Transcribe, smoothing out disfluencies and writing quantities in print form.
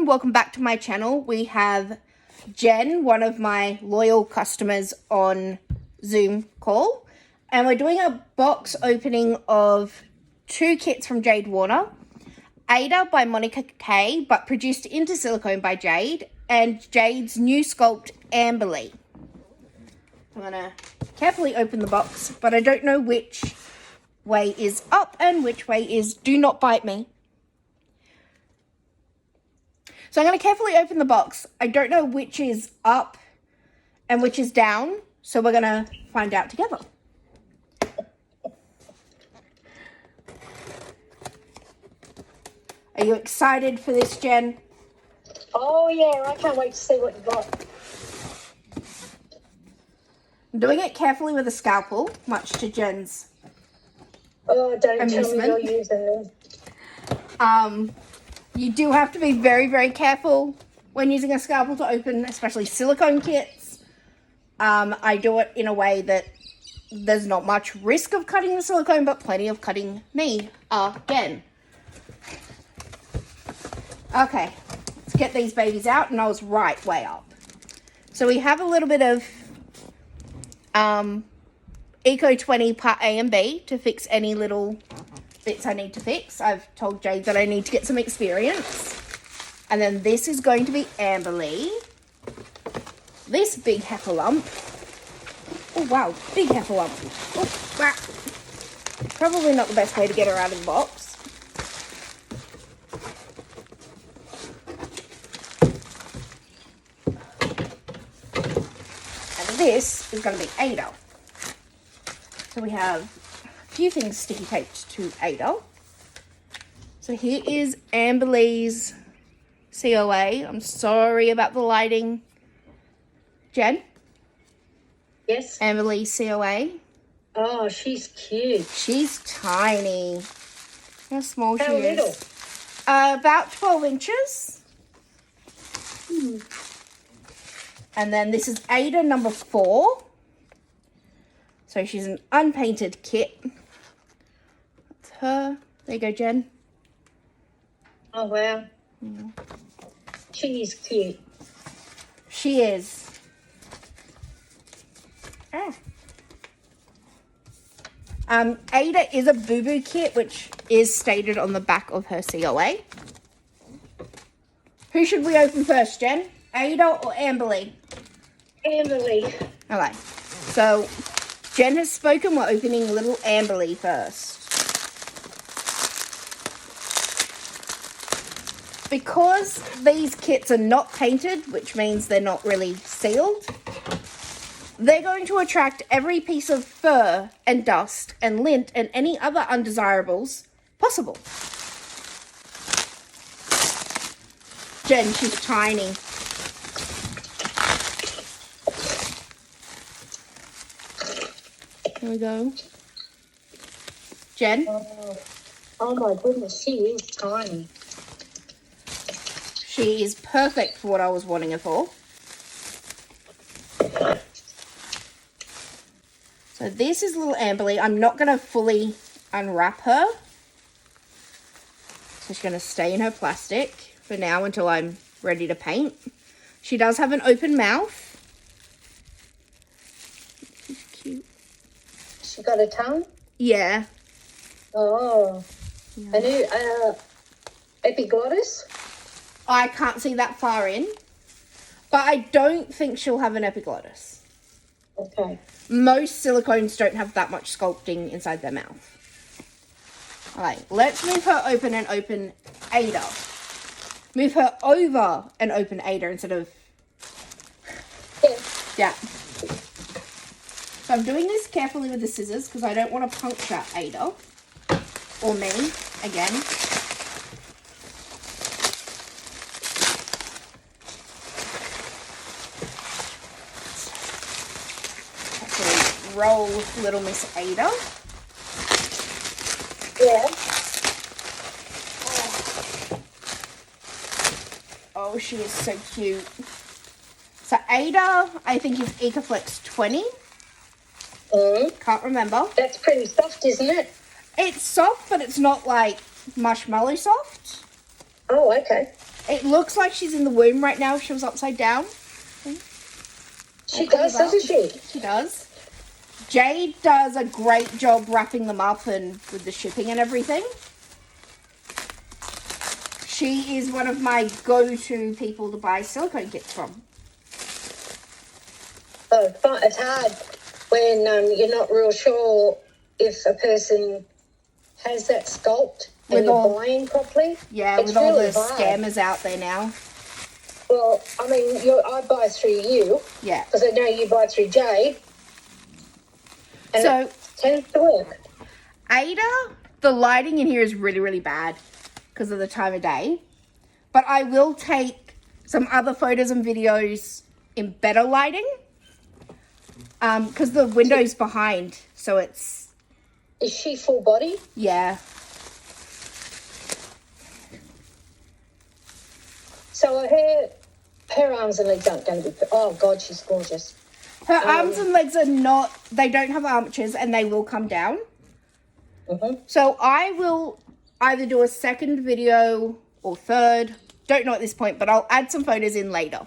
welcome back to my channel. We have Jen, one of my loyal customers on Zoom call, and we're doing a box opening of two kits from Jade Warner. Ada by Monica Kay, but produced into Silicone by Jade, and Jade's new sculpt Amberly. I'm gonna carefully open the box, but I don't know which way is up and which way is do not bite me. So I'm going to carefully open the box. I don't know which is up and which is down, so we're going to find out together. Are you excited for this, Jen? Oh, yeah, I can't wait to see what you got. I'm doing it carefully with a scalpel, much to Jen's don't amusement. tell me you're using them. You do have to be very, very careful when using a scalpel to open, especially silicone kits. I do it in a way that there's not much risk of cutting the silicone, but plenty of cutting me again. Okay, let's get these babies out, and I was right way up. So we have a little bit of Eco 20 part A and B to fix any little bits I need to fix. I've told Jade that I need to get some experience. And then this is going to be Amberly. This big heifer lump. Oh wow, big heifer lump. Oh, wow. Probably not the best way to get her out of the box. And this is going to be Ada. So we have few things sticky taped to Ada. So here is Amberly's COA. I'm sorry about the lighting. Jen? Yes? Amberly's COA. Oh, she's cute. She's tiny. How small How she little? is. About 12 inches. And then this is Ada number 4. So she's an unpainted kit. That's her. There you go, Jen. Oh, wow. Yeah. She is cute. She is. Ada is a boo-boo kit, which is stated on the back of her COA. Who should we open first, Jen? Ada or Amberly? Amberly. Okay. So, Jen has spoken. We're opening little Amberly first. Because these kits are not painted, which means they're not really sealed, they're going to attract every piece of fur and dust and lint and any other undesirables possible. Jen, she's tiny. Here we go. Jen? Oh my goodness, she is tiny. She is perfect for what I was wanting her for. So this is little Amberly. I'm not going to fully unwrap her. So she's going to stay in her plastic for now until I'm ready to paint. She does have an open mouth. She's cute. She got a tongue? Yeah. Oh. Yeah. A new epiglottis? I can't see that far in. But I don't think she'll have an epiglottis. Okay. Most silicones don't have that much sculpting inside their mouth. Alright, let's move her open and open Ada. Move her over and open Ada instead of... Yeah. So I'm doing this carefully with the scissors because I don't want to puncture Ada. Or me, again. Roll little Miss Ada. Yeah. Oh, she is so cute. So Ada, I think is Ecoflex 20. Can't remember. That's pretty soft, isn't it? It's soft, but it's not like marshmallow soft. Oh, okay. It looks like she's in the womb right now if she was upside down. She does, doesn't she? She does. Jade does a great job wrapping them up and with the shipping and everything. She is one of my go-to people to buy silicone kits from. Oh, but it's hard when you're not real sure if a person has that sculpt and you're buying properly. Yeah, it's with all really the hard. scammers out there now. Well, I mean, I buy through you. Yeah. Because I know you buy through Jade. And So, it tends to work. Ada, the lighting in here is really, really bad because of the time of day. But I will take some other photos and videos in better lighting. Because the window's behind, so it's... Is she full body? Yeah. So her arms and legs aren't going to be... Oh, God, she's gorgeous. Her arms and legs are not... They don't have armatures and they will come down. Mm-hmm. So I will either do a second video or third. Don't know at this point, but I'll add some photos in later.